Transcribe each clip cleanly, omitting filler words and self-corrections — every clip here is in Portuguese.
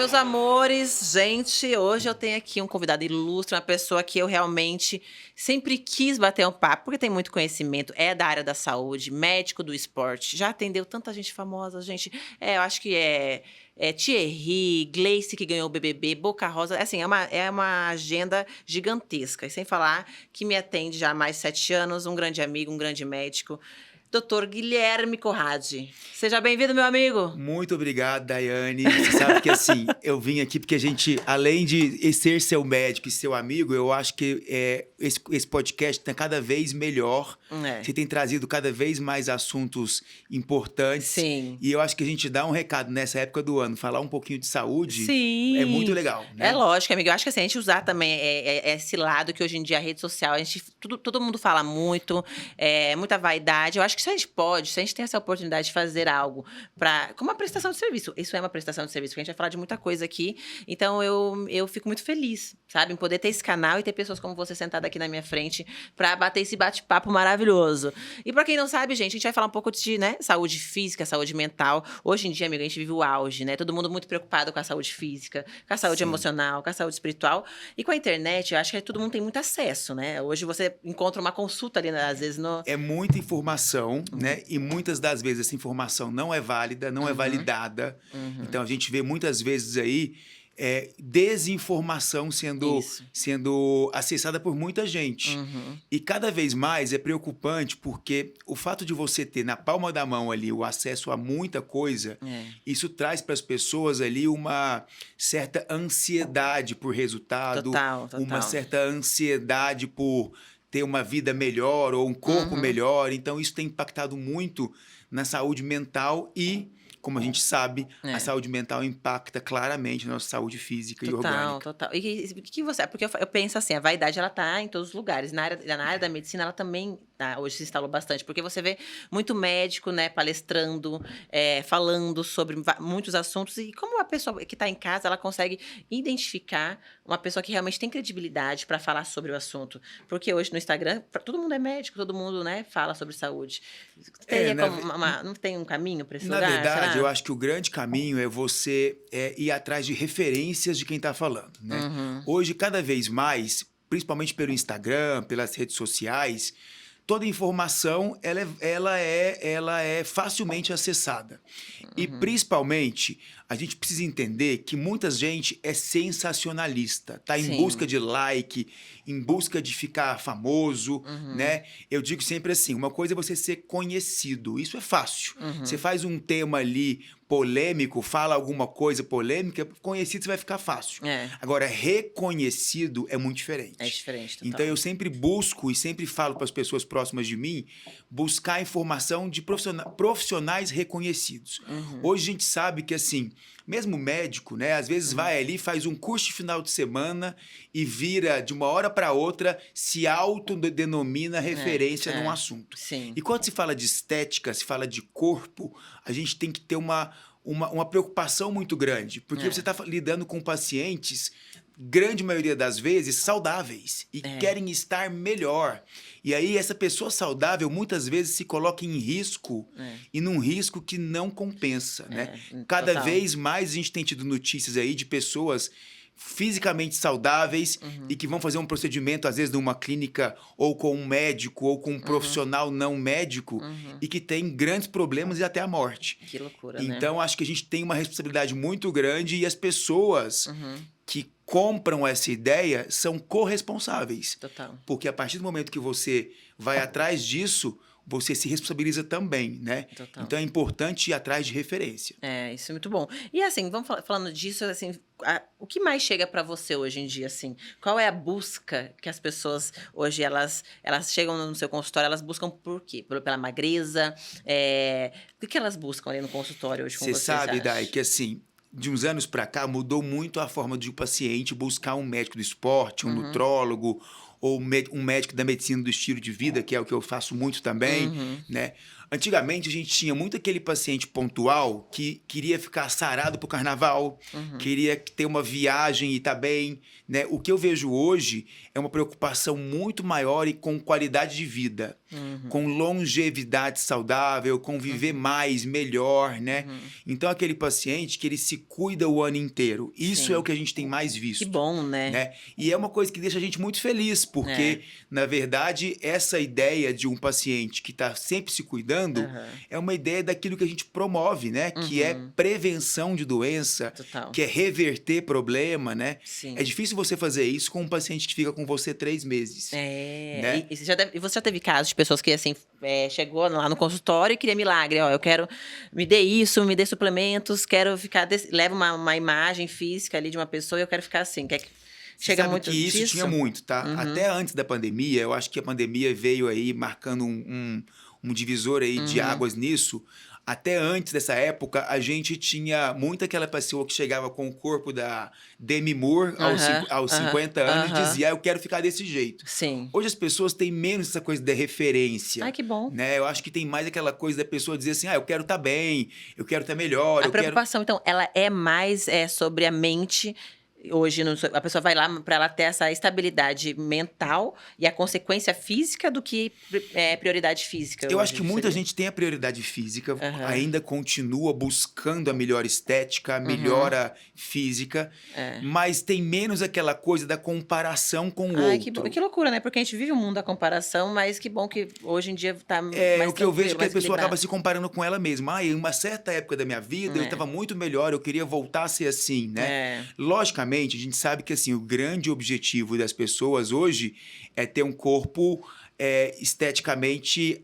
meus amores. Gente, hoje eu tenho aqui um convidado ilustre, uma pessoa que eu realmente sempre quis bater um papo, porque tem muito conhecimento, é da área da saúde, médico do esporte, já atendeu tanta gente famosa, gente. Eu acho que é Thierry, Gleice, que ganhou o BBB, Boca Rosa. Assim, é uma agenda gigantesca. E sem falar que me atende já há mais de 7 anos, um grande amigo, um grande médico, Dr. Guilherme Corradi. Seja bem-vindo, meu amigo. Muito obrigado, Daiane. Você sabe que, assim, eu vim aqui porque a gente, além de ser seu médico e seu amigo, eu acho que esse podcast está cada vez melhor. Você tem trazido cada vez mais assuntos importantes. Sim. E eu acho que a gente dá um recado nessa época do ano, falar um pouquinho de saúde. Sim. É muito legal, né? É lógico, amigo. Eu acho que assim, a gente usar também esse lado que hoje em dia a rede social, todo mundo fala muito, muita vaidade. Eu acho que se a gente tem essa oportunidade de fazer algo como uma prestação de serviço. Isso é uma prestação de serviço, porque a gente vai falar de muita coisa aqui. Então, eu fico muito feliz, sabe? Em poder ter esse canal e ter pessoas como você sentada aqui na minha frente pra bater esse bate-papo maravilhoso. E pra quem não sabe, gente, a gente vai falar um pouco de, saúde física, saúde mental. Hoje em dia, amigo, a gente vive o auge, né? Todo mundo muito preocupado com a saúde física, com a saúde emocional, com a saúde espiritual. E com a internet, eu acho que todo mundo tem muito acesso, né? Hoje você encontra uma consulta ali, às vezes, no... É muita informação, né? E muitas das vezes essa informação não é válida, não é validada. Então, a gente vê muitas vezes aí desinformação sendo acessada por muita gente. E cada vez mais é preocupante porque o fato de você ter na palma da mão ali o acesso a muita coisa, isso traz para as pessoas ali uma certa ansiedade por resultado, Total. uma certa ansiedade por ter uma vida melhor ou um corpo melhor. Então, isso tem impactado muito na saúde mental e, como a gente sabe, a saúde mental impacta claramente na nossa saúde física e orgânica. Total. E o que você... Porque eu penso assim, a vaidade, ela tá em todos os lugares. Na área da medicina, ela também hoje se instalou bastante. Porque você vê muito médico, né, palestrando, falando sobre muitos assuntos. E como a pessoa que está em casa, ela consegue identificar uma pessoa que realmente tem credibilidade para falar sobre o assunto. Porque hoje no Instagram, todo mundo é médico, todo mundo, né, fala sobre saúde. Não tem um caminho para esse lugar? Na verdade, será? eu acho que o grande caminho é você ir atrás de referências de quem está falando, né? Hoje, cada vez mais, principalmente pelo Instagram, pelas redes sociais, toda informação ela é facilmente acessada. E, principalmente, a gente precisa entender que muita gente é sensacionalista, tá em busca de like, em busca de ficar famoso, né? Eu digo sempre assim, uma coisa é você ser conhecido, isso é fácil. Você faz um tema ali polêmico, fala alguma coisa polêmica, conhecido você vai ficar fácil. Agora, reconhecido é muito diferente. É diferente, total. Então, eu sempre busco e sempre falo para as pessoas próximas de mim, buscar informação de profissionais reconhecidos. Hoje a gente sabe que, assim, mesmo médico, né, às vezes vai ali, faz um curso de final de semana e vira, de uma hora para outra, se autodenomina referência num assunto. Sim. E quando se fala de estética, se fala de corpo, a gente tem que ter uma preocupação muito grande, porque você está lidando com pacientes, grande maioria das vezes, saudáveis e querem estar melhor. E aí essa pessoa saudável muitas vezes se coloca em risco e num risco que não compensa, né? Cada vez mais a gente tem tido notícias aí de pessoas fisicamente saudáveis e que vão fazer um procedimento, às vezes, numa clínica ou com um médico ou com um profissional não médico e que tem grandes problemas e até a morte. Que loucura, né? Então, acho que a gente tem uma responsabilidade muito grande e as pessoas que compram essa ideia são corresponsáveis. Total. Porque a partir do momento que você vai atrás disso, você se responsabiliza também, né? Total. Então é importante ir atrás de referência. Isso é muito bom. E assim, vamos falando disso, assim, o que mais chega pra você hoje em dia, assim? Qual é a busca que as pessoas hoje, elas chegam no seu consultório, elas buscam por quê? Pela magreza? O que elas buscam ali no consultório hoje com você? Você sabe, Dai, que assim, de uns anos para cá, mudou muito a forma de o paciente buscar um médico do esporte, um nutrólogo, ou um médico da medicina do estilo de vida, que é o que eu faço muito também, né? Antigamente, a gente tinha muito aquele paciente pontual que queria ficar sarado pro carnaval, queria ter uma viagem e tá bem, né? O que eu vejo hoje é uma preocupação muito maior e com qualidade de vida, com longevidade saudável, com viver mais, melhor, né? Então, aquele paciente que ele se cuida o ano inteiro. Isso Sim. é o que a gente tem mais Que visto. bom, né? E é uma coisa que deixa a gente muito feliz, porque, na verdade, essa ideia de um paciente que está sempre se cuidando é uma ideia daquilo que a gente promove, né? Que é prevenção de doença, Total. que é reverter problema, né? Sim. É difícil você fazer isso com um paciente que fica com você 3 meses. Né? E você já teve casos de pessoas que, assim, chegou lá no consultório e queria milagre, ó, eu quero, me dê isso, me dê suplementos, quero ficar, leva uma imagem física ali de uma pessoa e eu quero ficar assim, chega Sabe muito que isso disso? tinha muito, tá? Até antes da pandemia, eu acho que a pandemia veio aí marcando um divisor aí de águas nisso. Até antes dessa época, a gente tinha muito aquela pessoa que chegava com o corpo da Demi Moore aos 50 anos e dizia, eu quero ficar desse jeito. Sim. Hoje as pessoas têm menos essa coisa da referência. Ai, que bom. Né? Eu acho que tem mais aquela coisa da pessoa dizer assim, eu quero estar bem, eu quero estar melhor. A preocupação, então, ela é mais sobre a mente. Hoje, a pessoa vai lá para ela ter essa estabilidade mental e a consequência física do que prioridade física. Eu hoje, acho que muita gente tem a prioridade física, ainda continua buscando a melhor estética, a melhora física, mas tem menos aquela coisa da comparação com o outro. Que loucura, né? Porque a gente vive um mundo da comparação, mas que bom que hoje em dia tá mais o que eu vejo é que a pessoa equilibrado. acaba se comparando com ela mesma. Em uma certa época da minha vida, eu estava muito melhor, eu queria voltar a ser assim, né? Logicamente, a gente sabe que assim, o grande objetivo das pessoas hoje é ter um corpo esteticamente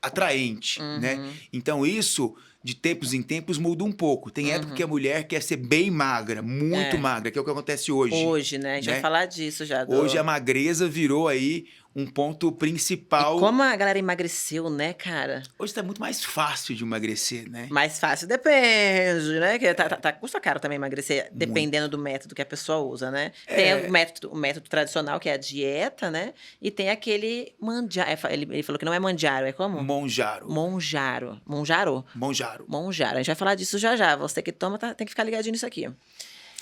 atraente, né? Então isso, de tempos em tempos, muda um pouco. Tem época que a mulher quer ser bem magra, muito magra, que é o que acontece hoje. Hoje, né? A gente vai falar disso já. Hoje a magreza virou aí um ponto principal. E como a galera emagreceu, né, cara? Hoje tá muito mais fácil de emagrecer, né? Mais fácil depende, né? Que custa caro também emagrecer, dependendo do método que a pessoa usa, né? Tem o método tradicional, que é a dieta, né? E tem aquele Mounjaro. Ele falou que não é Mounjaro, é como? Mounjaro. Mounjaro. A gente vai falar disso já. Você que toma tem que ficar ligadinho nisso aqui.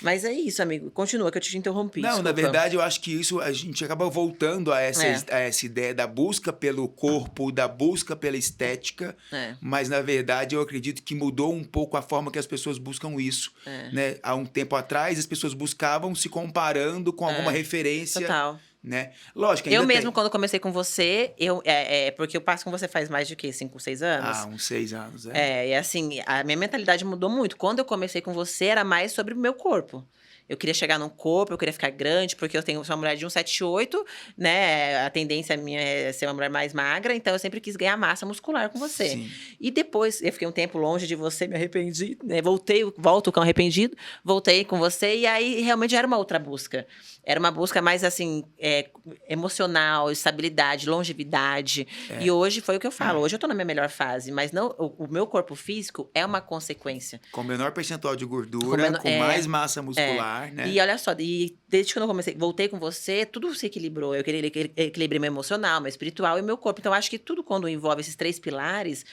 Mas é isso, amigo. Continua, que eu te interrompi. Não, desculpa. na verdade, eu acho que isso a gente acaba voltando a essa ideia da busca pelo corpo, da busca pela estética. Mas, na verdade, eu acredito que mudou um pouco a forma que as pessoas buscam isso. Né? Há um tempo atrás, as pessoas buscavam se comparando com alguma referência. Total. Né? Lógico, ainda eu mesmo, quando comecei com você, porque eu passo com você faz mais de 5, 6 anos? Uns 6 anos, E assim, a minha mentalidade mudou muito. Quando eu comecei com você, era mais sobre o meu corpo. Eu queria chegar num corpo, eu queria ficar grande, porque eu sou uma mulher de 1,78, né? A tendência minha é ser uma mulher mais magra, então eu sempre quis ganhar massa muscular com você. Sim. E depois, eu fiquei um tempo longe de você, me arrependi, né? Volto com arrependido, voltei com você, e aí realmente já era uma outra busca. Era uma busca mais, assim, emocional, estabilidade, longevidade. E hoje foi o que eu falo. Hoje eu tô na minha melhor fase, mas não, o meu corpo físico é uma consequência. Com menor percentual de gordura, com mais massa muscular. Né? E olha só, desde que eu voltei com você, tudo se equilibrou. Eu equilibrei meu emocional, meu espiritual e meu corpo. Então, acho que tudo quando envolve esses 3 pilares,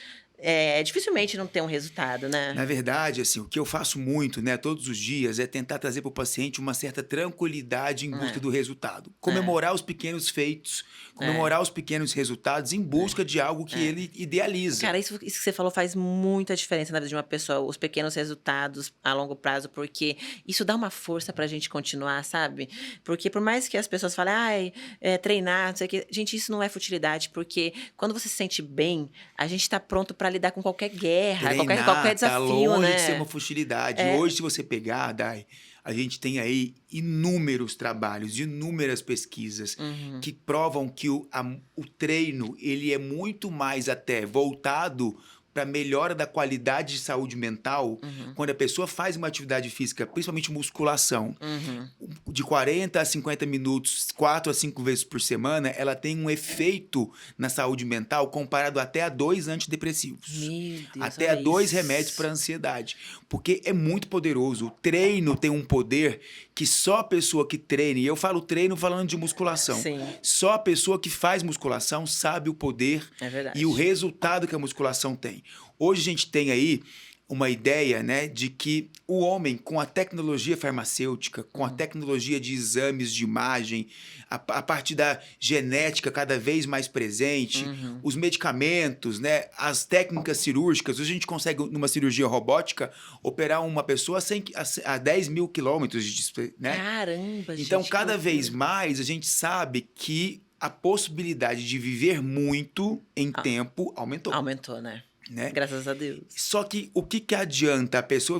dificilmente não tem um resultado, né? Na verdade, assim, o que eu faço muito, né, todos os dias, é tentar trazer para o paciente uma certa tranquilidade em busca do resultado. Comemorar os pequenos feitos, comemorar os pequenos resultados em busca de algo que ele idealiza. Cara, isso que você falou faz muita diferença na vida de uma pessoa, os pequenos resultados a longo prazo, porque isso dá uma força pra gente continuar, sabe? Porque por mais que as pessoas falem, treinar, não sei o quê, gente, isso não é futilidade, porque quando você se sente bem, a gente tá pronto pra lidar com qualquer guerra, qualquer desafio, tá longe né? de ser uma futilidade. Hoje, se você pegar, Dai, a gente tem aí inúmeros trabalhos, inúmeras pesquisas que provam que o treino ele é muito mais até voltado para melhora da qualidade de saúde mental, quando a pessoa faz uma atividade física, principalmente musculação, de 40 a 50 minutos, 4 a 5 vezes por semana, ela tem um efeito na saúde mental comparado até a 2 antidepressivos. Meu Deus, até a 2 remédios para ansiedade. Porque é muito poderoso. O treino tem um poder que só a pessoa que treine, e eu falo treino falando de musculação, Sim. só a pessoa que faz musculação sabe o poder e o resultado que a musculação tem. Hoje a gente tem aí uma ideia, né, de que o homem, com a tecnologia farmacêutica, com a tecnologia de exames de imagem, a partir da genética cada vez mais presente, os medicamentos, né, as técnicas cirúrgicas, hoje a gente consegue, numa cirurgia robótica, operar uma pessoa a 10 mil quilômetros de distância, né? Caramba, gente. Então, cada vez mais, a gente sabe que a possibilidade de viver muito em tempo aumentou. Aumentou, né? Graças a Deus. Só que o que adianta a pessoa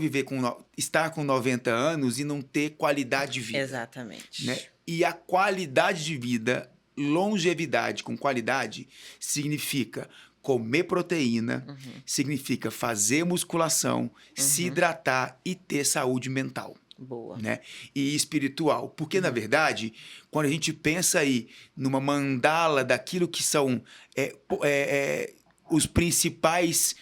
estar com 90 anos e não ter qualidade de vida? Exatamente. Né? E a qualidade de vida, longevidade com qualidade, significa comer proteína, significa fazer musculação, se hidratar e ter saúde mental. Boa. Né? E espiritual. Porque, na verdade, quando a gente pensa aí numa mandala daquilo que são as principais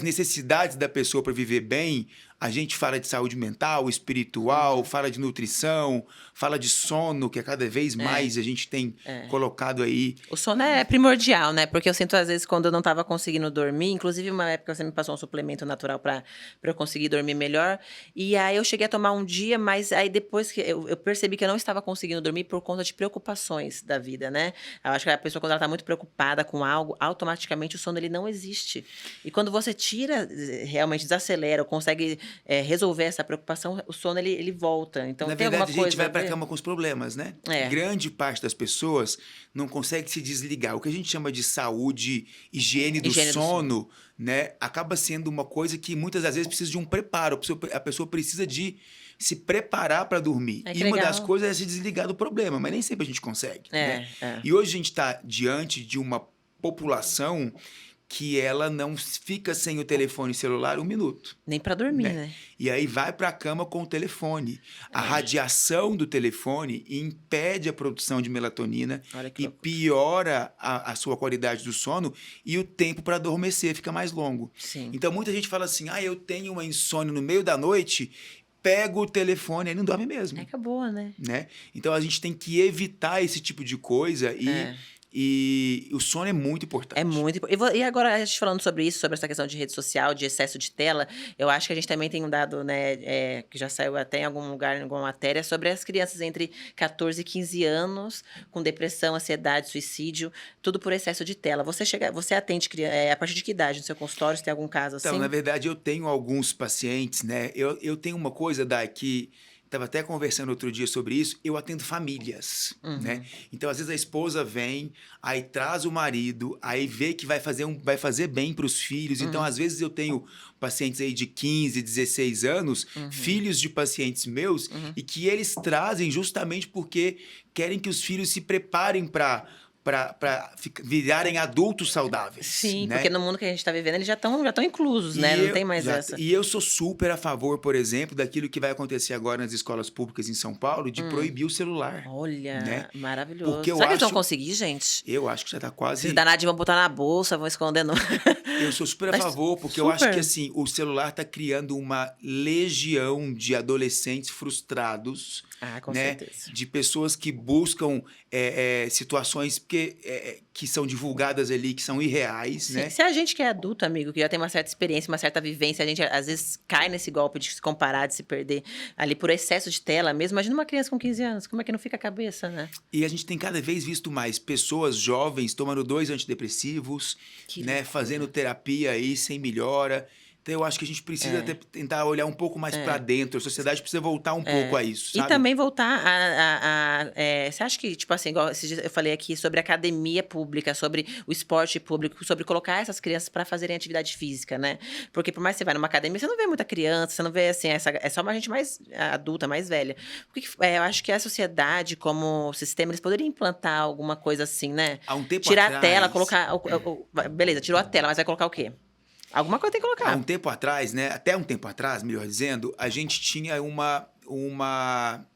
necessidades da pessoa para viver bem, a gente fala de saúde mental, espiritual, fala de nutrição, fala de sono, que cada vez mais a gente tem colocado aí. O sono é primordial, né? Porque eu sinto, às vezes, quando eu não estava conseguindo dormir, inclusive uma época você me passou um suplemento natural para eu conseguir dormir melhor, e aí eu cheguei a tomar um dia, mas aí depois que eu percebi que eu não estava conseguindo dormir por conta de preocupações da vida, né? Eu acho que a pessoa, quando ela está muito preocupada com algo, automaticamente o sono ele não existe. E quando você tira, realmente desacelera, ou consegue resolver essa preocupação, o sono ele volta. Então, na tem verdade, alguma coisa a gente vai para a cama com os problemas, né? Grande parte das pessoas não consegue se desligar. O que a gente chama de saúde, higiene do sono, né? Acaba sendo uma coisa que muitas das vezes precisa de um preparo. A pessoa precisa de se preparar para dormir. E uma das coisas é se desligar do problema, mas nem sempre a gente consegue. Né? E hoje a gente está diante de uma população que ela não fica sem o telefone celular um minuto. Nem para dormir, né? E aí vai para a cama com o telefone. A radiação do telefone impede a produção de melatonina e piora a sua qualidade do sono e o tempo para adormecer fica mais longo. Sim. Então, muita gente fala assim, eu tenho uma insônia no meio da noite, pega o telefone e não dorme mesmo. Acabou, né? Então, a gente tem que evitar esse tipo de coisa e o sono é muito importante. É muito importante. E agora, a gente falando sobre isso, sobre essa questão de rede social, de excesso de tela, eu acho que a gente também tem um dado, né, que já saiu até em algum lugar, em alguma matéria, sobre as crianças entre 14 e 15 anos, com depressão, ansiedade, suicídio, tudo por excesso de tela. Você atende a partir de que idade no seu consultório? Você tem algum caso assim? Então, na verdade, eu tenho alguns pacientes, né? Eu tenho uma coisa, que estava até conversando outro dia sobre isso, eu atendo famílias, né? Então, às vezes, a esposa vem, aí traz o marido, aí vê que vai fazer bem para os filhos. Então, às vezes, eu tenho pacientes aí de 15, 16 anos, filhos de pacientes meus, e que eles trazem justamente porque querem que os filhos se preparem para virarem adultos saudáveis. Sim, né? Porque no mundo que a gente está vivendo, eles já estão inclusos, né? Não tem mais essa. E eu sou super a favor, por exemplo, daquilo que vai acontecer agora nas escolas públicas em São Paulo, de proibir o celular. Olha, né? Maravilhoso. Porque Será que eles vão conseguir, gente? Eu acho que já está quase... Esses danados vão botar na bolsa, vão esconder no... Eu sou super a favor, porque eu acho que assim, o celular está criando uma legião de adolescentes frustrados, com certeza. De pessoas que buscam situações que são divulgadas ali, que são irreais. Sim. Né? Se a gente que é adulto, amigo, que já tem uma certa experiência, uma certa vivência, a gente às vezes cai nesse golpe de se comparar, de se perder ali por excesso de tela mesmo. Imagina uma criança com 15 anos, como é que não fica a cabeça, né? E a gente tem cada vez visto mais pessoas jovens tomando 2 antidepressivos, né? Fazendo terapia aí sem melhora. Então, eu acho que a gente precisa tentar olhar um pouco mais para dentro. A sociedade precisa voltar um pouco a isso, sabe? E também voltar você acha que, tipo assim, igual eu falei aqui sobre academia pública, sobre o esporte público, sobre colocar essas crianças para fazerem atividade física, né? Porque por mais que você vá numa academia, você não vê muita criança, você não vê, assim, é só uma gente mais adulta, mais velha. Eu acho que a sociedade, como sistema, eles poderiam implantar alguma coisa assim, né? Há um tempo Tirar atrás... a tela, colocar... Beleza, tirou a tela, mas vai colocar o quê? Alguma coisa tem que colocar. Há um tempo atrás, né? Até um tempo atrás, melhor dizendo, a gente tinha uma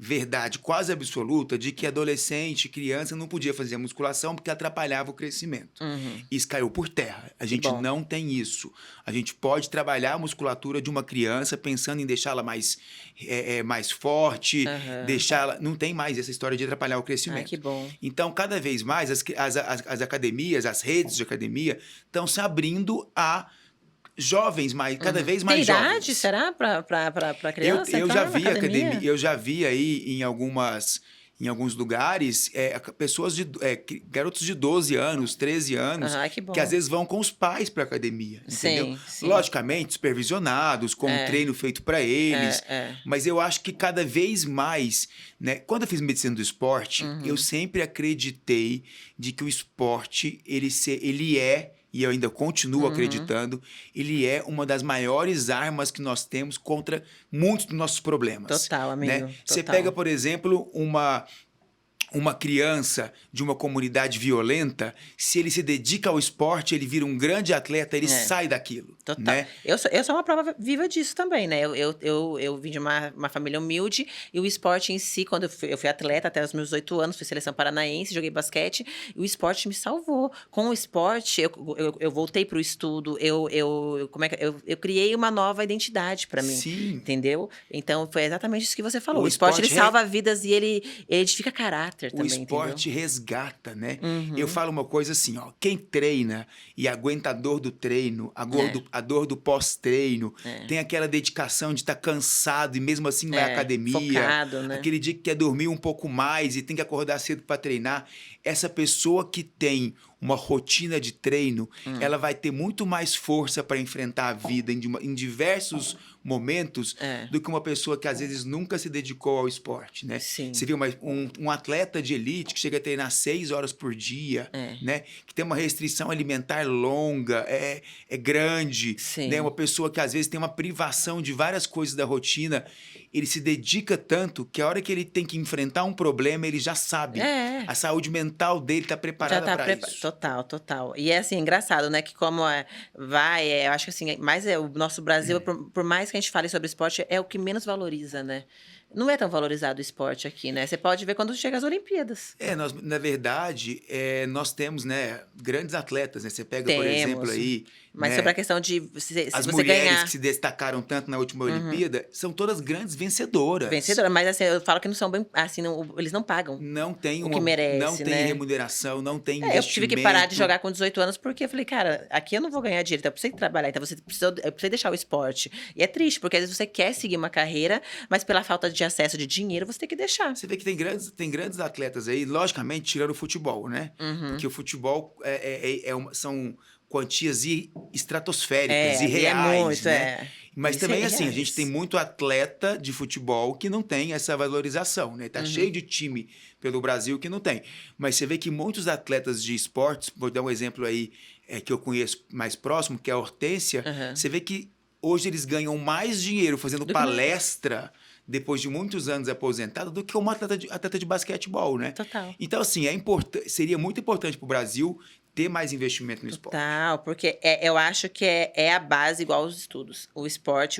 verdade quase absoluta de que adolescente, criança não podia fazer musculação porque atrapalhava o crescimento. Isso caiu por terra. A gente não tem isso. A gente pode trabalhar a musculatura de uma criança pensando em deixá-la mais forte, deixá-la... Não tem mais essa história de atrapalhar o crescimento. Ai, que bom. Então, cada vez mais, as academias, as redes de academia estão se abrindo a jovens, cada vez mais tem jovens. Tem idade, será, para criança Eu já vi academia? Eu já vi aí em alguns lugares, pessoas garotos de 12 anos, 13 anos, que às vezes vão com os pais para academia, entendeu? Sim. Logicamente, supervisionados, com um treino feito para eles, mas eu acho que cada vez mais, né? Quando eu fiz medicina do esporte, eu sempre acreditei de que o esporte, ele é, e eu ainda continuo acreditando, ele é uma das maiores armas que nós temos contra muitos dos nossos problemas. Total, amigo. Né? Você pega, por exemplo, uma criança de uma comunidade violenta, se ele se dedica ao esporte, ele vira um grande atleta, ele sai daquilo. Total. Né? Eu sou uma prova viva disso também, né? Eu vim de uma família humilde e o esporte em si, quando eu fui atleta até os meus 18 anos, fui seleção paranaense, joguei basquete, e o esporte me salvou. Com o esporte, eu voltei pro estudo, eu criei uma nova identidade para mim. Sim. Entendeu? Então, foi exatamente isso que você falou. O esporte ele salva vidas e ele edifica caráter. O esporte resgata, né? Eu falo uma coisa assim, ó, quem treina e aguenta a dor do treino, a dor do pós-treino, tem aquela dedicação de estar cansado e mesmo assim vai à academia, focado, né? Aquele dia que quer dormir um pouco mais e tem que acordar cedo para treinar, essa pessoa que tem uma rotina de treino, ela vai ter muito mais força para enfrentar a vida em diversos momentos do que uma pessoa que às vezes nunca se dedicou ao esporte, né? Sim. Você viu um atleta de elite que chega a treinar 6 horas por dia, né? Que tem uma restrição alimentar longa, é grande, né? Uma pessoa que às vezes tem uma privação de várias coisas da rotina, ele se dedica tanto que a hora que ele tem que enfrentar um problema, ele já sabe. A saúde mental dele está preparada para isso. Total. E é assim, engraçado, né? Que como eu acho que assim, mais o nosso Brasil, por mais que a gente fale sobre esporte, é o que menos valoriza, né? Não é tão valorizado o esporte aqui, né? Você pode ver quando chega as Olimpíadas. Na verdade, nós temos, né, grandes atletas, né? Você pega, por exemplo, aí... Mas né, sobre a questão de as você mulheres ganhar... que se destacaram tanto na última Olimpíada são todas grandes vencedoras. Mas assim, eu falo que não são bem... Assim, eles não pagam não tem o que merece, não tem né? remuneração, não tem investimento. Eu tive que parar de jogar com 18 anos porque eu falei, cara, aqui eu não vou ganhar dinheiro, então eu preciso trabalhar, então eu preciso deixar o esporte. E é triste, porque às vezes você quer seguir uma carreira, mas pela falta de acesso de dinheiro, você tem que deixar. Você vê que tem grandes atletas aí, logicamente, tirando o futebol, né? Porque o futebol são quantias estratosféricas, irreais, né? Mas isso também, assim, a gente tem muito atleta de futebol que não tem essa valorização, né? Tá cheio de time pelo Brasil que não tem. Mas você vê que muitos atletas de esportes, vou dar um exemplo aí que eu conheço mais próximo, que é a Hortência, você vê que hoje eles ganham mais dinheiro fazendo palestra depois de muitos anos aposentado do que um atleta de basquetebol, né? Total. Então, assim, seria muito importante para o Brasil ter mais investimento no esporte. Total, porque eu acho que é a base igual aos estudos. O esporte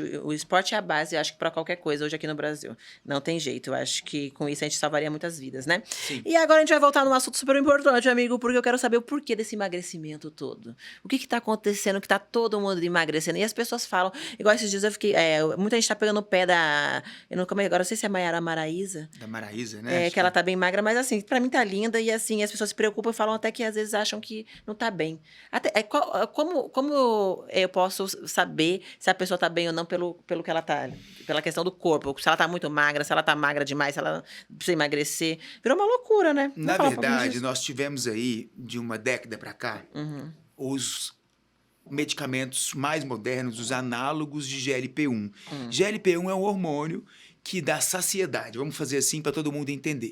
é a base, eu acho que para qualquer coisa hoje aqui no Brasil. Não tem jeito, eu acho que com isso a gente salvaria muitas vidas, né? Sim. E agora a gente vai voltar num assunto super importante, amigo, porque eu quero saber o porquê desse emagrecimento todo. O que tá acontecendo que tá todo mundo emagrecendo? E as pessoas falam, igual esses dias eu fiquei, muita gente tá pegando o pé agora não sei se é Maiara Maraíza. Da Maraíza, né? Que ela tá bem magra, mas assim, pra mim tá linda e assim, as pessoas se preocupam e falam até que às vezes acham que não tá bem. Como eu posso saber se a pessoa tá bem ou não pelo que ela tá, pela questão do corpo? Se ela tá muito magra, se ela tá magra demais, se ela precisa emagrecer. Virou uma loucura, né? Na verdade, nós tivemos aí, de uma década pra cá, os medicamentos mais modernos, os análogos de GLP-1. GLP-1 é um hormônio que dá saciedade. Vamos fazer assim para todo mundo entender.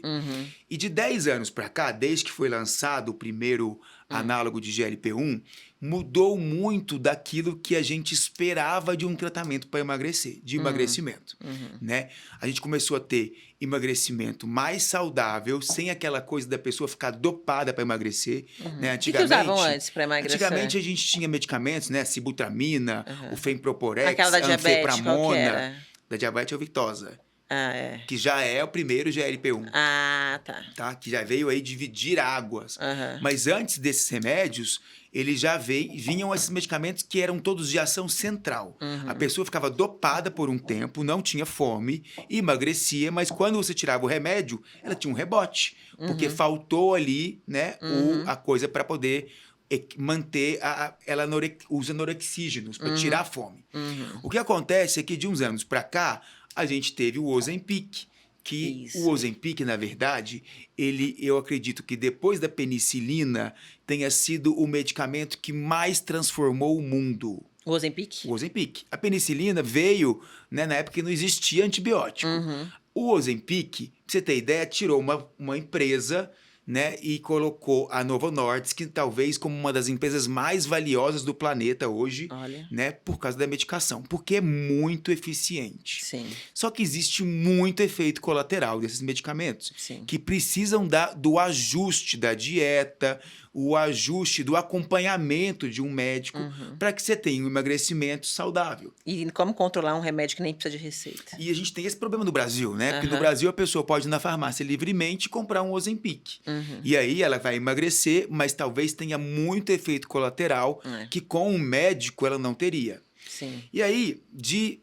E de 10 anos para cá, desde que foi lançado o primeiro análogo de GLP-1, mudou muito daquilo que a gente esperava de um tratamento para emagrecimento. Né? A gente começou a ter emagrecimento mais saudável, sem aquela coisa da pessoa ficar dopada para emagrecer. Né? O que usavam antes para emagrecer? Antigamente a gente tinha medicamentos, né? Sibutramina, o Femproporex, aquela da diabetes, Anfepramona. Da diabetes ou Victoza. Ah, é. que já é o primeiro GLP-1. Ah, tá. Tá? Que já veio aí dividir águas. Aham. Mas antes desses remédios, eles já vinham esses medicamentos que eram todos de ação central. A pessoa ficava dopada por um tempo, não tinha fome, emagrecia, mas quando você tirava o remédio, ela tinha um rebote, porque faltou ali, né, a coisa para poder manter os anorexígenos, para tirar a fome. O que acontece é que de uns anos para cá, a gente teve o Ozempic, que Isso. o Ozempic, na verdade, eu acredito que depois da penicilina tenha sido o medicamento que mais transformou o mundo. O Ozempic? O Ozempic. A penicilina veio, né, na época que não existia antibiótico. O Ozempic, pra você ter ideia, tirou uma empresa, né, e colocou a Novo Nordisk, talvez como uma das empresas mais valiosas do planeta hoje, Olha. né, por causa da medicação, porque é muito eficiente. Sim. Só que existe muito efeito colateral desses medicamentos, Sim. que precisam do ajuste da dieta, o ajuste do acompanhamento de um médico para que você tenha um emagrecimento saudável. E como controlar um remédio que nem precisa de receita? E a gente tem esse problema no Brasil, né? Porque no Brasil a pessoa pode ir na farmácia livremente comprar um Ozempic. E aí ela vai emagrecer, mas talvez tenha muito efeito colateral que com um médico ela não teria. Sim. E aí, de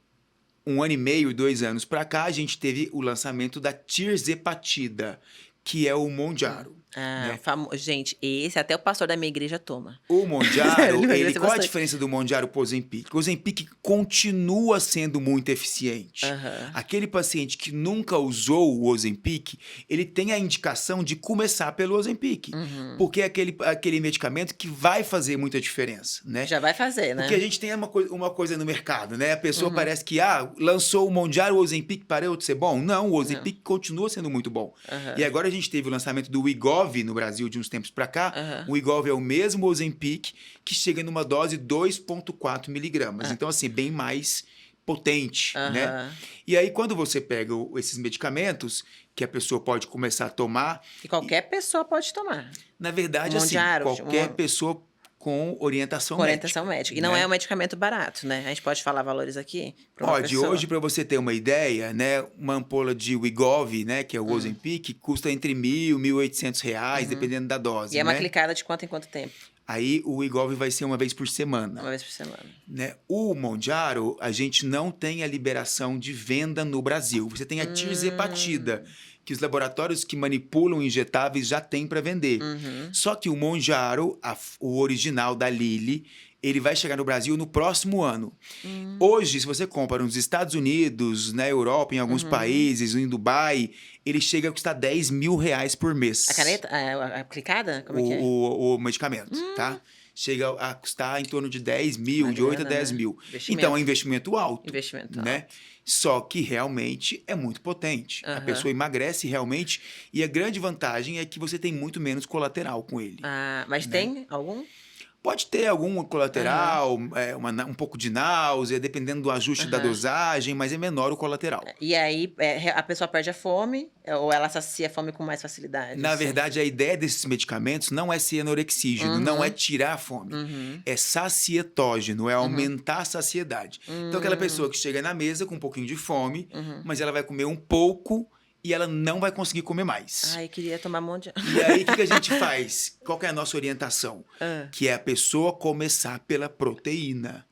1 ano e meio, 2 anos para cá, a gente teve o lançamento da tirzepatida, que é o Monjaro. Ah, gente, esse até o pastor da minha igreja toma. O Monjaro, Ele emagrece qual a bastante. diferença do Monjaro pro Ozempic? O Ozempic continua sendo muito eficiente. Aquele paciente que nunca usou o Ozempic, ele tem a indicação de começar pelo Ozempic. Porque é aquele medicamento que vai fazer muita diferença, né? Já vai fazer, né? Porque a gente tem uma coisa no mercado, né? A pessoa parece que, lançou o Monjaro, o Ozempic parou de ser bom. Não, o Ozempic continua sendo muito bom. E agora a gente teve o lançamento do Wegovy no Brasil de uns tempos para cá. O Wegovy é o mesmo Ozempic, que chega numa dose 2,4 miligramas. Então, assim, bem mais potente, né? E aí, quando você pega esses medicamentos, que a pessoa pode começar a tomar... E qualquer pessoa pode tomar. Na verdade, Monjaro, assim, qualquer pessoa com orientação médica. E não é um medicamento barato, né? A gente pode falar valores aqui? Pode. Hoje, para você ter uma ideia, né, uma ampola de Wegovy, né, que é o Ozempic, custa entre R$1.000 e R$1.800, dependendo da dose, E é uma né? clicada de quanto em quanto tempo? Aí o Wegovy vai ser uma vez por semana. Uma vez por semana. Né? O Monjaro, a gente não tem a liberação de venda no Brasil. Você tem a tirzepatida, que os laboratórios que manipulam injetáveis já têm para vender. Só que o Monjaro, o original da Lilly, ele vai chegar no Brasil no próximo ano. Hoje, se você compra nos Estados Unidos, na Europa, em alguns países, em Dubai, ele chega a custar R$10.000 por mês. A caneta? A clicada? Como é que é? O medicamento, tá? Chega a custar em torno de 10 mil, de 8 a 10 mil. Então, é um investimento alto. Né? Só que realmente é muito potente. A pessoa emagrece realmente e a grande vantagem é que você tem muito menos colateral com ele. Mas tem algum? Pode ter algum colateral, um pouco de náusea, dependendo do ajuste da dosagem, mas é menor o colateral. E aí a pessoa perde a fome ou ela sacia a fome com mais facilidade? Na verdade, a ideia desses medicamentos não é ser anorexígeno, não é tirar a fome. É sacietógeno, é aumentar a saciedade. Então, aquela pessoa que chega na mesa com um pouquinho de fome, mas ela vai comer um pouco e ela não vai conseguir comer mais. Ai, queria tomar monte. E aí, o que a gente faz? Qual que é a nossa orientação? Que é a pessoa começar pela proteína.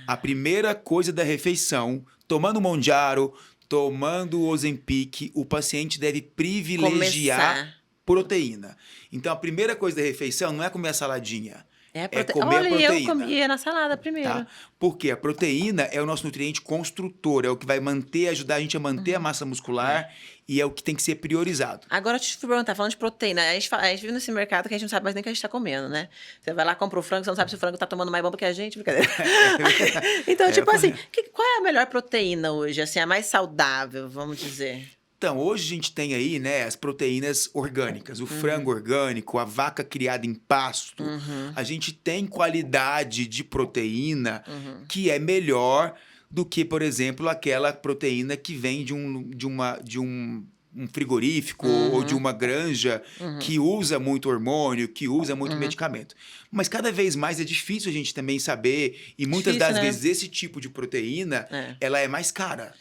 A primeira coisa da refeição, tomando Monjaro, tomando Ozempic, o paciente deve privilegiar proteína. Então, a primeira coisa da refeição não é comer a saladinha. É comer a proteína. Eu comia na salada primeiro. Tá? Porque a proteína é o nosso nutriente construtor, é o que vai ajudar a gente a manter a massa muscular e é o que tem que ser priorizado. Agora, deixa eu te perguntar, falando de proteína, a gente vive nesse mercado que a gente não sabe mais nem o que a gente tá comendo, né? Você vai lá, compra o frango, você não sabe se o frango tá tomando mais bomba que a gente, brincadeira. Então, tipo assim, qual é a melhor proteína hoje, assim, a mais saudável, vamos dizer? Então, hoje a gente tem aí, né, as proteínas orgânicas, o frango orgânico, a vaca criada em pasto. A gente tem qualidade de proteína que é melhor do que, por exemplo, aquela proteína que vem de um frigorífico ou de uma granja que usa muito hormônio, que usa muito medicamento. Mas cada vez mais é difícil a gente também saber, e muitas das vezes esse tipo de proteína, ela é mais cara.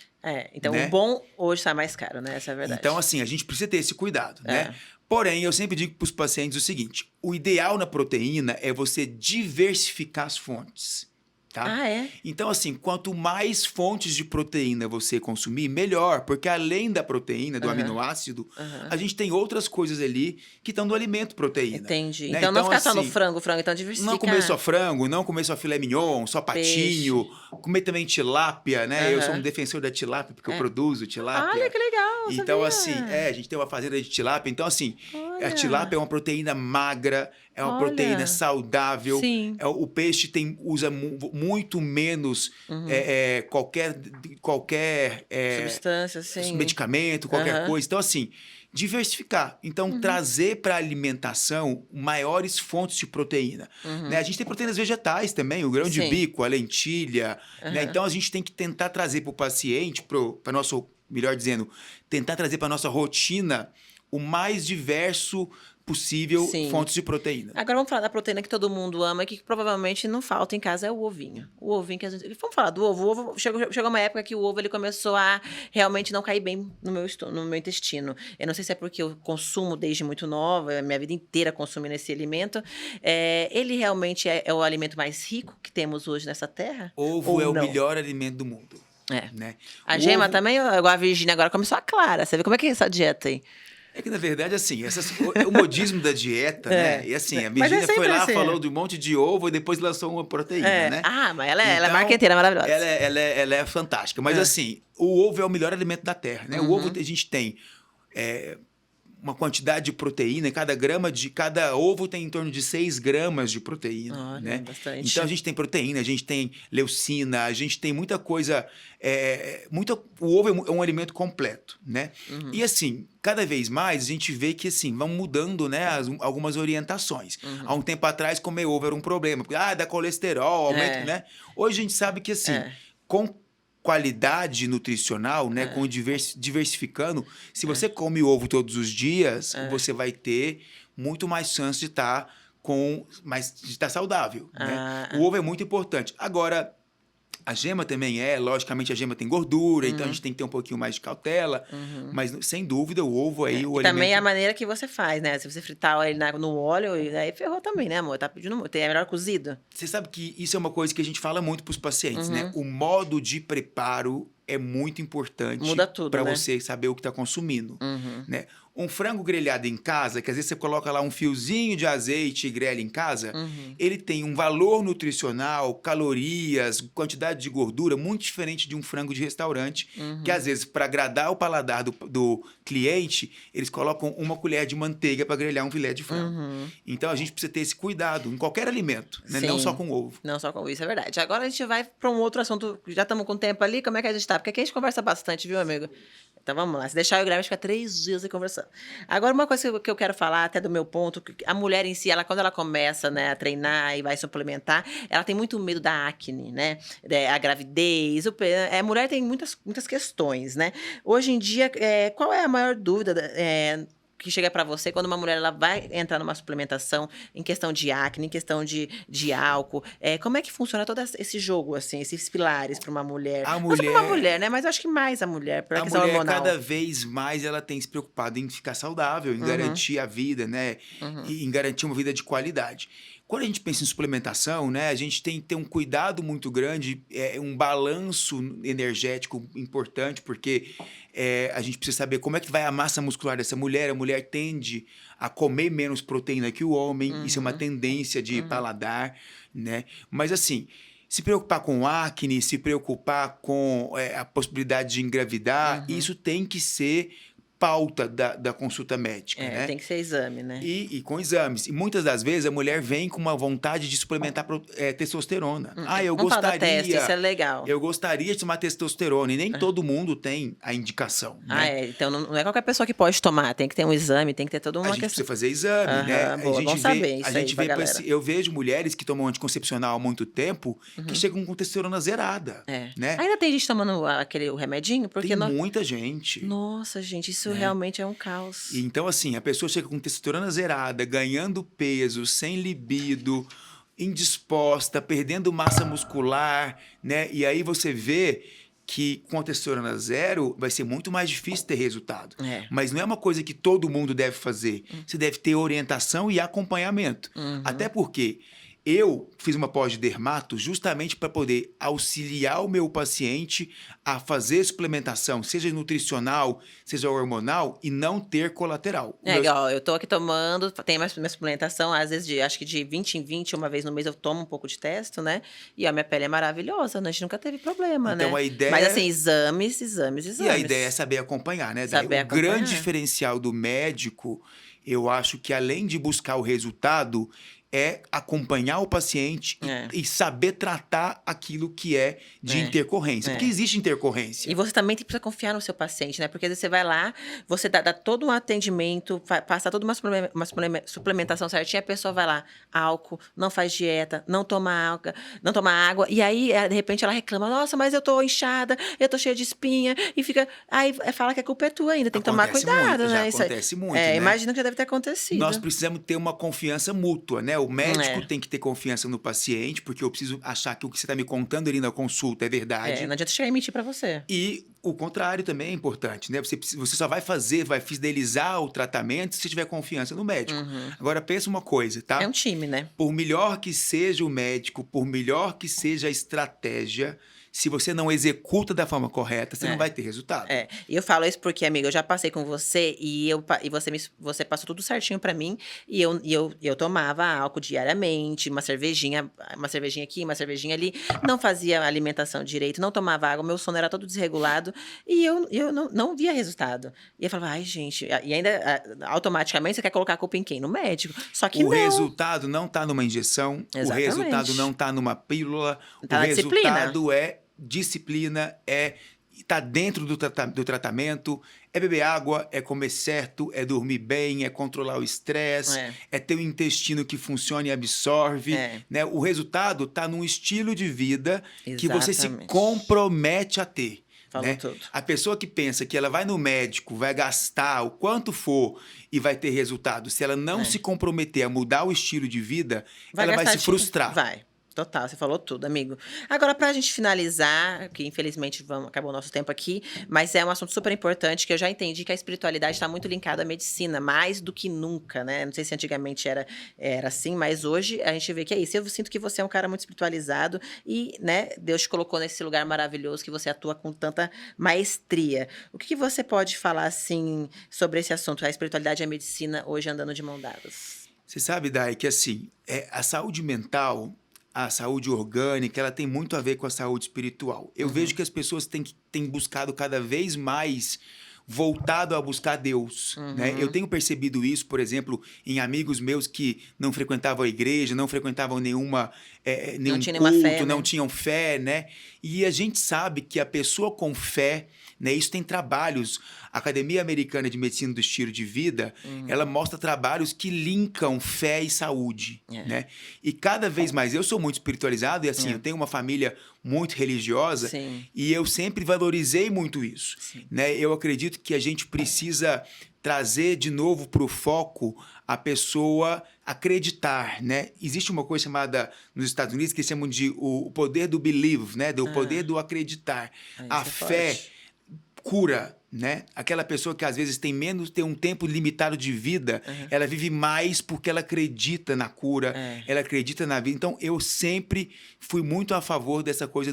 Então né? o bom hoje está mais caro, né? Essa é a verdade. Então, assim, a gente precisa ter esse cuidado, né? Porém, eu sempre digo para os pacientes o seguinte: o ideal na proteína é você diversificar as fontes. Tá? Então, assim, quanto mais fontes de proteína você consumir, melhor. Porque além da proteína, do aminoácido, a gente tem outras coisas ali que estão no alimento proteína. Entendi. Né? Então não ficar assim, só no frango, então diversificar. Não comer só frango, não comer só filé mignon, só patinho. Peixe. Comer também tilápia, né? Eu sou um defensor da tilápia, porque eu produzo tilápia. Olha, que legal, Então, sabia? assim, a gente tem uma fazenda de tilápia. Então, assim, Olha. a tilápia é uma proteína magra, é uma proteína saudável. Sim. O peixe usa muito menos qualquer substância, sim. medicamento, qualquer coisa. Então, assim, diversificar. Então, trazer para a alimentação maiores fontes de proteína. Né? A gente tem proteínas vegetais também, o grão de bico, a lentilha. Né? Então, a gente tem que tentar trazer para o paciente, para nosso, melhor dizendo, tentar trazer para nossa rotina o mais diverso possível fontes de proteína. Agora vamos falar da proteína que todo mundo ama e que provavelmente não falta em casa, é o ovinho. O ovinho que a gente... Vamos falar do ovo. O ovo chegou uma época que o ovo ele começou a realmente não cair bem no meu intestino. Eu não sei se é porque eu consumo desde muito nova, a minha vida inteira consumindo esse alimento. Ele realmente é o alimento mais rico que temos hoje nessa terra? Ovo é o melhor alimento do mundo. Né? A gema também, igual a Virgínia agora começou a clara. Você vê como é que é essa dieta aí? É que, na verdade, assim, o modismo da dieta, né? E assim, a Virgínia foi lá, falou de um monte de ovo e depois lançou uma proteína, né? Mas ela é marqueteira maravilhosa. Ela é fantástica. Mas, assim, o ovo é o melhor alimento da terra, né? O ovo, a gente tem uma quantidade de proteína, cada ovo tem em torno de 6 gramas de proteína, né? Bastante. Então, a gente tem proteína, a gente tem leucina, a gente tem muita coisa... o ovo é um alimento completo, né? E, assim, cada vez mais a gente vê que, assim, vão mudando, né, algumas orientações. Há um tempo atrás, comer ovo era um problema, porque, dá colesterol, aumenta, né? Hoje a gente sabe que, assim, com qualidade nutricional, né, com diversificando, se você come ovo todos os dias, você vai ter muito mais chance de estar saudável, né? O ovo é muito importante. Agora, a gema também logicamente a gema tem gordura, então a gente tem que ter um pouquinho mais de cautela, mas sem dúvida o ovo aí, o alimento... também é a maneira que você faz, né? Se você fritar ele no óleo, aí ferrou também, né, amor? Tá pedindo muito, é melhor cozido. Você sabe que isso é uma coisa que a gente fala muito para os pacientes, né? O modo de preparo é muito importante. Muda tudo, para né? você saber o que está consumindo, né? Um frango grelhado em casa, que às vezes você coloca lá um fiozinho de azeite e grelha em casa, ele tem um valor nutricional, calorias, quantidade de gordura muito diferente de um frango de restaurante, que às vezes, para agradar o paladar do cliente, eles colocam uma colher de manteiga para grelhar um filé de frango. Então, a gente precisa ter esse cuidado em qualquer alimento, né? Não só com ovo. Não só com ovo, isso é verdade. Agora a gente vai para um outro assunto, já estamos com tempo ali, como é que a gente está? Porque aqui a gente conversa bastante, viu, amigo? Então vamos lá. Se deixar eu e o Guilherme, fica 3 dias aí conversando. Agora, uma coisa que eu quero falar, até do meu ponto, que a mulher em si, quando ela começa, né, a treinar e vai suplementar, ela tem muito medo da acne, né? A gravidez. A mulher tem muitas questões, né? Hoje em dia, qual é a maior dúvida que chega para você quando uma mulher ela vai entrar numa suplementação em questão de acne, em questão de álcool? Como é que funciona todo esse jogo, assim, esses pilares para uma mulher? Não só para uma mulher, né? Mas eu acho que mais a mulher, pela questão hormonal. Cada vez mais ela tem se preocupado em ficar saudável, em garantir a vida, né? E em garantir uma vida de qualidade. Quando a gente pensa em suplementação, né, a gente tem que ter um cuidado muito grande, um balanço energético importante, porque a gente precisa saber como é que vai a massa muscular dessa mulher. A mulher tende a comer menos proteína que o homem, isso é uma tendência de paladar, né? Mas assim, se preocupar com acne, se preocupar com a possibilidade de engravidar, isso tem que ser pauta da consulta médica, né? Tem que ser exame, né? E com exames. E muitas das vezes a mulher vem com uma vontade de suplementar testosterona. Eu gostaria... teste, isso é legal. Eu gostaria de tomar testosterona. E nem todo mundo tem a indicação, né? Então não é qualquer pessoa que pode tomar. Tem que ter um exame, tem que ter toda uma questão. A gente precisa fazer exame, né? Boa, vamos saber isso aí pra galera. Eu vejo mulheres que tomam anticoncepcional há muito tempo que chegam com testosterona zerada, né? Ainda tem gente tomando o remedinho? Porque tem muita gente. Nossa, gente, isso realmente é um caos. Então, assim, a pessoa chega com testosterona zerada, ganhando peso, sem libido, indisposta, perdendo massa muscular, né? E aí você vê que com a testosterona zero vai ser muito mais difícil ter resultado. É. Mas não é uma coisa que todo mundo deve fazer. Você deve ter orientação e acompanhamento. Até porque eu fiz uma pós de dermato justamente para poder auxiliar o meu paciente a fazer suplementação, seja nutricional, seja hormonal, e não ter colateral. Igual, eu tô aqui tomando, tem minha suplementação, às vezes, acho que de 20 em 20, uma vez no mês eu tomo um pouco de testo, né? E a minha pele é maravilhosa, né? A gente nunca teve problema, Então, né? a ideia... Mas assim, exames. E a ideia é saber acompanhar, né? Saber o grande acompanhar. diferencial do médico, eu acho que além de buscar o resultado, é acompanhar o paciente e saber tratar aquilo que é de intercorrência. Porque existe intercorrência. E você também precisa confiar no seu paciente, né? Porque às vezes você vai lá, você dá todo um atendimento, passa toda uma suplementação certinha, a pessoa vai lá, álcool, não faz dieta, não toma água, e aí, de repente, ela reclama, nossa, mas eu tô inchada, eu tô cheia de espinha, e fica... Aí fala que a culpa é tua ainda, tem que tomar cuidado, muito, né? Já acontece muito, né? Imagina que já deve ter acontecido. Nós precisamos ter uma confiança mútua, né? O médico tem que ter confiança no paciente, porque eu preciso achar que o que você está me contando ali na consulta é verdade. Não adianta chegar e mentir pra você. E o contrário também é importante, né? Você só vai fidelizar o tratamento se tiver confiança no médico. Agora, pensa uma coisa, tá? É um time, né? Por melhor que seja o médico, por melhor que seja a estratégia, se você não executa da forma correta, você não vai ter resultado. E eu falo isso porque, amiga, eu já passei com você e você passou tudo certinho pra mim e eu tomava álcool diariamente, uma cervejinha aqui, uma cervejinha ali, não fazia alimentação direito, não tomava água, meu sono era todo desregulado e eu não via resultado. E eu falava, ai, gente, e ainda automaticamente você quer colocar a culpa em quem? No médico. Só que o resultado não tá numa injeção, Exatamente. O resultado não tá numa pílula, tá o resultado disciplina. é disciplina, tá dentro do tratamento, é beber água, é comer certo, é dormir bem, é controlar o estresse, é ter um intestino que funciona e absorve, né? O resultado tá num estilo de vida que você se compromete a ter. Né? Tudo. A pessoa que pensa que ela vai no médico, vai gastar o quanto for e vai ter resultado, se ela não se comprometer a mudar o estilo de vida, ela vai se frustrar. Vai. Total, você falou tudo, amigo. Agora, pra gente finalizar, que infelizmente acabou o nosso tempo aqui, mas é um assunto super importante, que eu já entendi que a espiritualidade está muito linkada à medicina, mais do que nunca, né? Não sei se antigamente era assim, mas hoje a gente vê que é isso. Eu sinto que você é um cara muito espiritualizado e, né, Deus te colocou nesse lugar maravilhoso que você atua com tanta maestria. O que você pode falar, assim, sobre esse assunto, a espiritualidade e a medicina hoje andando de mão dadas? Você sabe, Dai, que assim, a saúde mental... A saúde orgânica, ela tem muito a ver com a saúde espiritual. Eu vejo que as pessoas têm buscado cada vez mais voltado a buscar Deus, né? Eu tenho percebido isso, por exemplo, em amigos meus que não frequentavam a igreja, não frequentavam nenhum culto, fé, não né? tinham fé, né? E a gente sabe que a pessoa com fé, né? Isso tem trabalhos. A Academia Americana de Medicina do Estilo de Vida, ela mostra trabalhos que linkam fé e saúde, né? E cada vez mais, eu sou muito espiritualizado e assim, eu tenho uma família muito religiosa e eu sempre valorizei muito isso, né? Eu acredito que a gente precisa trazer de novo para o foco a pessoa acreditar, né? Existe uma coisa chamada nos Estados Unidos que eles chamam de o poder do believe, né? Do poder do acreditar. A fé cura, né? Aquela pessoa que às vezes tem um tempo limitado de vida, ela vive mais porque ela acredita na cura, ela acredita na vida. Então, eu sempre fui muito a favor dessa coisa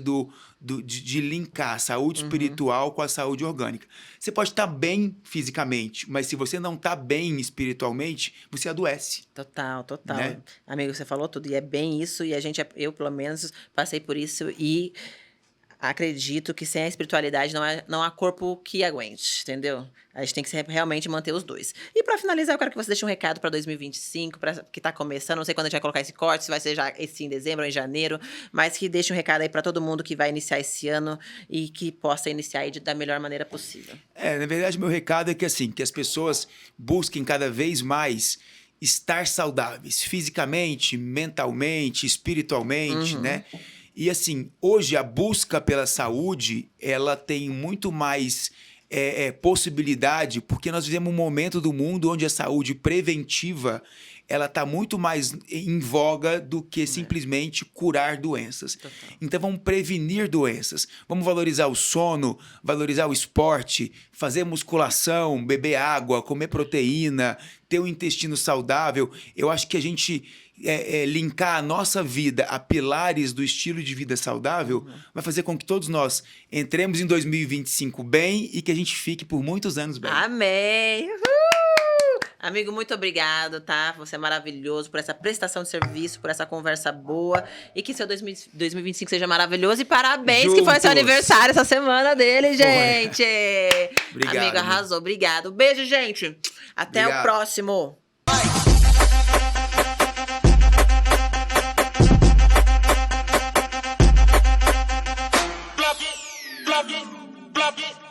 de linkar a saúde espiritual com a saúde orgânica. Você pode estar bem fisicamente, mas se você não está bem espiritualmente, você adoece. Total. Né? Amigo, você falou tudo, e é bem isso, e eu, pelo menos, passei por isso, e acredito que sem a espiritualidade não há corpo que aguente, entendeu? A gente tem que realmente manter os dois. E pra finalizar, eu quero que você deixe um recado pra 2025, que tá começando, não sei quando a gente vai colocar esse corte, se vai ser já esse em dezembro ou em janeiro, mas que deixe um recado aí pra todo mundo que vai iniciar esse ano e que possa iniciar aí da melhor maneira possível. Na verdade, meu recado é que assim, que as pessoas busquem cada vez mais estar saudáveis, fisicamente, mentalmente, espiritualmente, né? E assim, hoje a busca pela saúde, ela tem muito mais possibilidade, porque nós vivemos um momento do mundo onde a saúde preventiva, ela está muito mais em voga do que simplesmente curar doenças. Total. Então vamos prevenir doenças. Vamos valorizar o sono, valorizar o esporte, fazer musculação, beber água, comer proteína, ter um intestino saudável. Eu acho que a gente linkar a nossa vida a pilares do estilo de vida saudável vai fazer com que todos nós entremos em 2025 bem e que a gente fique por muitos anos bem. Amém! Uhul! Amigo, muito obrigado, tá? Você é maravilhoso por essa prestação de serviço, por essa conversa boa. E que seu 2025 seja maravilhoso. E parabéns, Juntos. que foi seu aniversário essa semana dele, gente! Obrigado, amigo, arrasou. Obrigado. Beijo, gente. Até o próximo. Blah, blah, blah, blah.